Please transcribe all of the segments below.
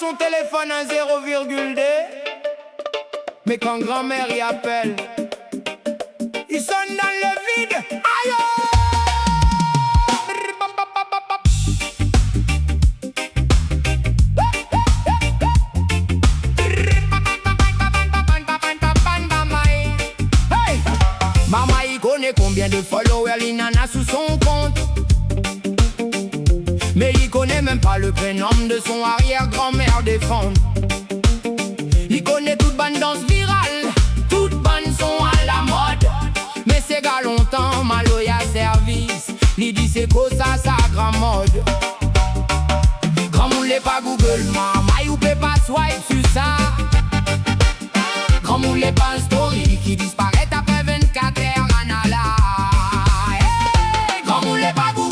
son téléphone un 0,2. Mais quand grand-mère y appelle, il sonne dans le vide. Aïe! Hey! Maman, il connaît combien de followers Linana sous son compte. Mais il connaît même pas le prénom de son arrière-grand-mère défunte. Il connaît toute bande danse virale, toutes bandes sont à la mode. Mais c'est gars longtemps, malo y'a service. Il dit c'est quoi ça, sa grand mode. Grand moun l'est pas Google, maman, ou peut pas swipe sur ça. Grand moun l'est pas un story qui disparaît après 24 heures en ala. Hey! Grand moun l'est pas Google.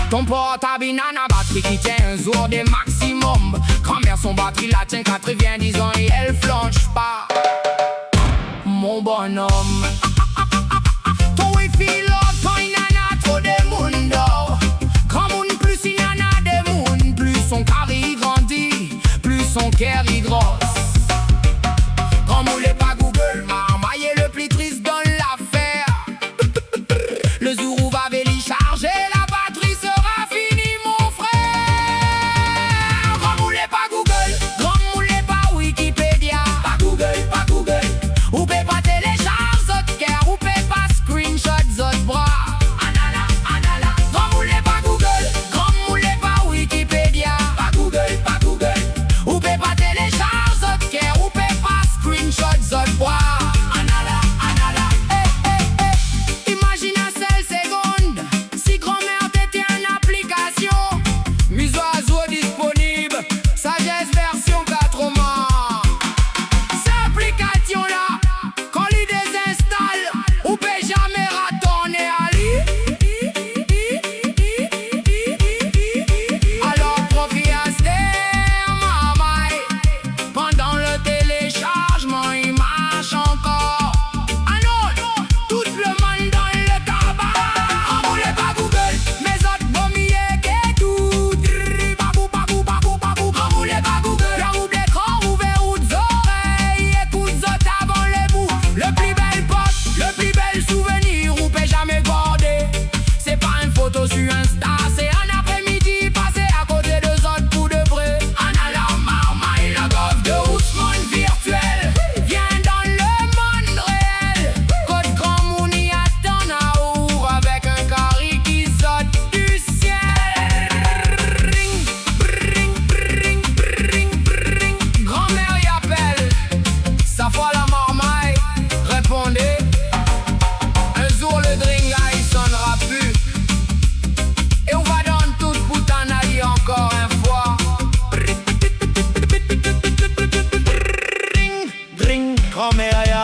Ton portable nana batterie qui tient un jour des maximum. Grand-mère son batterie la tient 90 ans et elle flanche pas. Mon bonhomme. Ton wifi log quand nana trop de mundo. Grand moun plus il nana de moun, plus son carré grandit, plus son cœur y grosse. Grand moun l'est pas Google, maman est le plus triste dans l'affaire. Le jour où va véli charger la batterie sera fini mon frère. Grand moule pas Google, grand moule pas Wikipédia. Pas Google, pas Google. Ou peut pas télécharger zot cœur, ou peut pas screenshot zot bras. Anala, anala. Grand moule pas Google, grand moule pas Wikipédia. Pas Google, pas Google. Ou peut pas télécharger zot cœur, ou peut pas screenshot zot bras. Sur Insta, c'est un après-midi passé à côté de zone pour de vrai. En allant marmaille, la goffe de Ousmane virtuel vient dans le monde réel. Côte grand mouni attend Naour avec un carré qui saute du ciel. Bring, bring, bring, bring, bring. Grand-mère y appelle, sa fois la marmaille répondez. Un jour le dring il sonnera plus. Encore une fois. Ring, ring, grand-mère.